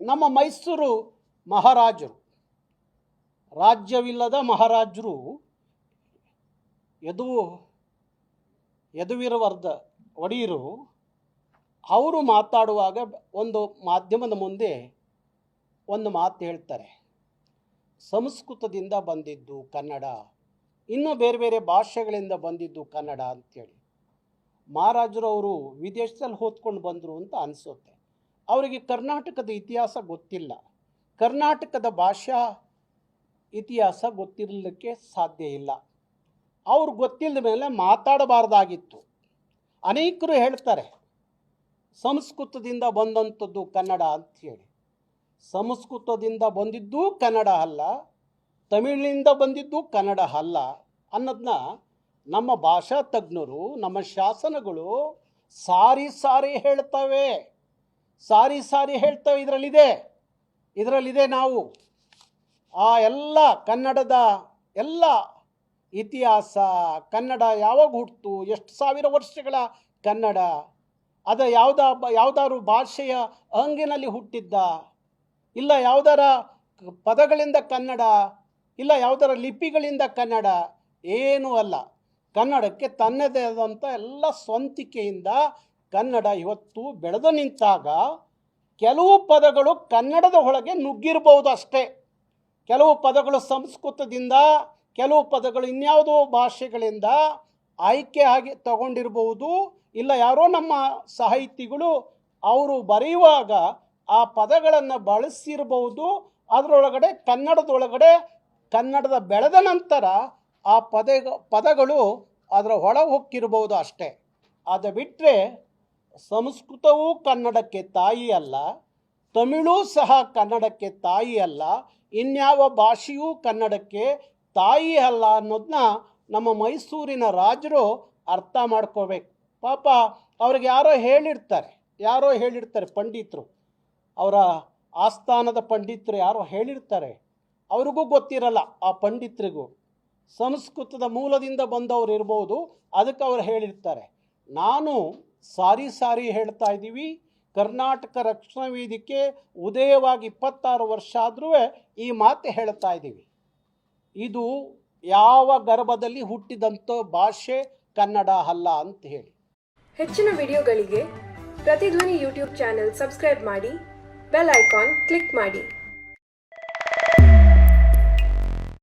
ನಮ್ಮ ಮೈಸೂರು ಮಹಾರಾಜರು, ರಾಜ್ಯವಿಲ್ಲದ ಮಹಾರಾಜರು ಯದುವೀರವರ್ಧ ಒಡೆಯರು ಅವರು ಮಾತಾಡುವಾಗ ಒಂದು ಮಾಧ್ಯಮದ ಮುಂದೆ ಒಂದು ಮಾತು ಹೇಳ್ತಾರೆ. ಸಂಸ್ಕೃತದಿಂದ ಬಂದಿದ್ದು ಕನ್ನಡ, ಇನ್ನೂ ಬೇರೆ ಬೇರೆ ಭಾಷೆಗಳಿಂದ ಬಂದಿದ್ದು ಕನ್ನಡ ಅಂಥೇಳಿ. ಮಹಾರಾಜರು ಅವರು ವಿದೇಶದಲ್ಲಿ ಓದ್ಕೊಂಡು ಬಂದರು ಅಂತ ಅನಿಸುತ್ತೆ. ಅವರಿಗೆ ಕರ್ನಾಟಕದ ಇತಿಹಾಸ ಗೊತ್ತಿಲ್ಲ, ಕರ್ನಾಟಕದ ಭಾಷಾ ಇತಿಹಾಸ ಗೊತ್ತಿರಲಿಕ್ಕೆ ಸಾಧ್ಯ ಇಲ್ಲ. ಅವ್ರು ಗೊತ್ತಿಲ್ಲದ ಮೇಲೆ ಮಾತಾಡಬಾರ್ದಾಗಿತ್ತು. ಅನೇಕರು ಹೇಳ್ತಾರೆ ಸಂಸ್ಕೃತದಿಂದ ಬಂದಂಥದ್ದು ಕನ್ನಡ ಅಂಥೇಳಿ. ಸಂಸ್ಕೃತದಿಂದ ಬಂದಿದ್ದು ಕನ್ನಡ ಅಲ್ಲ, ತಮಿಳಿನಿಂದ ಬಂದಿದ್ದು ಕನ್ನಡ ಅಲ್ಲ ಅನ್ನೋದನ್ನ ನಮ್ಮ ಭಾಷಾ ತಜ್ಞರು, ನಮ್ಮ ಶಾಸನಗಳು ಸಾರಿ ಹೇಳ್ತವೆ. ಇದರಲ್ಲಿದೆ ನಾವು ಆ ಎಲ್ಲ ಕನ್ನಡದ ಎಲ್ಲ ಇತಿಹಾಸ, ಕನ್ನಡ ಯಾವಾಗ ಹುಟ್ಟಿತು, ಎಷ್ಟು ಸಾವಿರ ವರ್ಷಗಳ ಕನ್ನಡ, ಅದು ಯಾವುದಾದ್ರು ಭಾಷೆಯ ಅಂಗಿನಲ್ಲಿ ಹುಟ್ಟಿದ್ದ, ಇಲ್ಲ ಯಾವುದರ ಪದಗಳಿಂದ ಕನ್ನಡ, ಇಲ್ಲ ಯಾವುದರ ಲಿಪಿಗಳಿಂದ ಕನ್ನಡ, ಏನೂ ಅಲ್ಲ. ಕನ್ನಡಕ್ಕೆ ತನ್ನದೇ ಆದಂಥ ಎಲ್ಲ ಸ್ವಂತಿಕೆಯಿಂದ ಕನ್ನಡ ಇವತ್ತು ಬೆಳೆದು ನಿಂತಾಗ ಕೆಲವು ಪದಗಳು ಕನ್ನಡದ ಒಳಗೆ ನುಗ್ಗಿರ್ಬೋದು ಅಷ್ಟೇ. ಕೆಲವು ಪದಗಳು ಸಂಸ್ಕೃತದಿಂದ, ಕೆಲವು ಪದಗಳು ಇನ್ಯಾವುದೋ ಭಾಷೆಗಳಿಂದ ಆಯ್ಕೆ ಆಗಿ ತಗೊಂಡಿರ್ಬೋದು. ಇಲ್ಲ ಯಾರೋ ನಮ್ಮ ಸಾಹಿತಿಗಳು ಅವರು ಬರೆಯುವಾಗ ಆ ಪದಗಳನ್ನು ಬಳಸಿರ್ಬೋದು. ಅದರೊಳಗಡೆ ಕನ್ನಡದ ಬೆಳೆದ ನಂತರ ಆ ಪದಗಳು ಅದರ ಒಳ ಹೊಕ್ಕಿರ್ಬೋದು ಅಷ್ಟೇ. ಅದು ಬಿಟ್ಟರೆ ಸಂಸ್ಕೃತವೂ ಕನ್ನಡಕ್ಕೆ ತಾಯಿ ಅಲ್ಲ, ತಮಿಳೂ ಸಹ ಕನ್ನಡಕ್ಕೆ ತಾಯಿ ಅಲ್ಲ, ಇನ್ಯಾವ ಭಾಷೆಯೂ ಕನ್ನಡಕ್ಕೆ ತಾಯಿ ಅಲ್ಲ ಅನ್ನೋದನ್ನ ನಮ್ಮ ಮೈಸೂರಿನ ರಾಜರು ಅರ್ಥ ಮಾಡ್ಕೋಬೇಕು. ಪಾಪ ಅವ್ರಿಗೆ ಯಾರೋ ಹೇಳಿರ್ತಾರೆ ಪಂಡಿತರು, ಅವರ ಆಸ್ಥಾನದ ಪಂಡಿತರು ಯಾರೋ ಹೇಳಿರ್ತಾರೆ. ಅವ್ರಿಗೂ ಗೊತ್ತಿರಲ್ಲ, ಆ ಪಂಡಿತರಿಗೂ ಸಂಸ್ಕೃತದ ಮೂಲದಿಂದ ಬಂದವರು ಇರ್ಬೋದು, ಅದಕ್ಕೆ ಅವ್ರು ಹೇಳಿರ್ತಾರೆ. ನಾನು ಸಾರಿ ಹೇಳ್ತಾ ಇದ್ದೀವಿ. ಕರ್ನಾಟಕ ರಕ್ಷಣಾ ವೇದಿಕೆ ಉದಯವಾಗಿ 26 ವರ್ಷ ಆದರೂ ಈ ಮಾತು ಹೇಳ್ತಾ ಇದ್ದೀವಿ. ಇದು ಯಾವ ಗರ್ಭದಲ್ಲಿ ಹುಟ್ಟಿದಂಥ ಭಾಷೆ ಕನ್ನಡ ಅಲ್ಲ ಅಂತ ಹೇಳಿ. ಹೆಚ್ಚಿನ ವಿಡಿಯೋಗಳಿಗೆ ಪ್ರತಿಧ್ವನಿ ಯೂಟ್ಯೂಬ್ ಚಾನೆಲ್ ಸಬ್ಸ್ಕ್ರೈಬ್ ಮಾಡಿ, ಬೆಲ್ ಐಕಾನ್ ಕ್ಲಿಕ್ ಮಾಡಿ.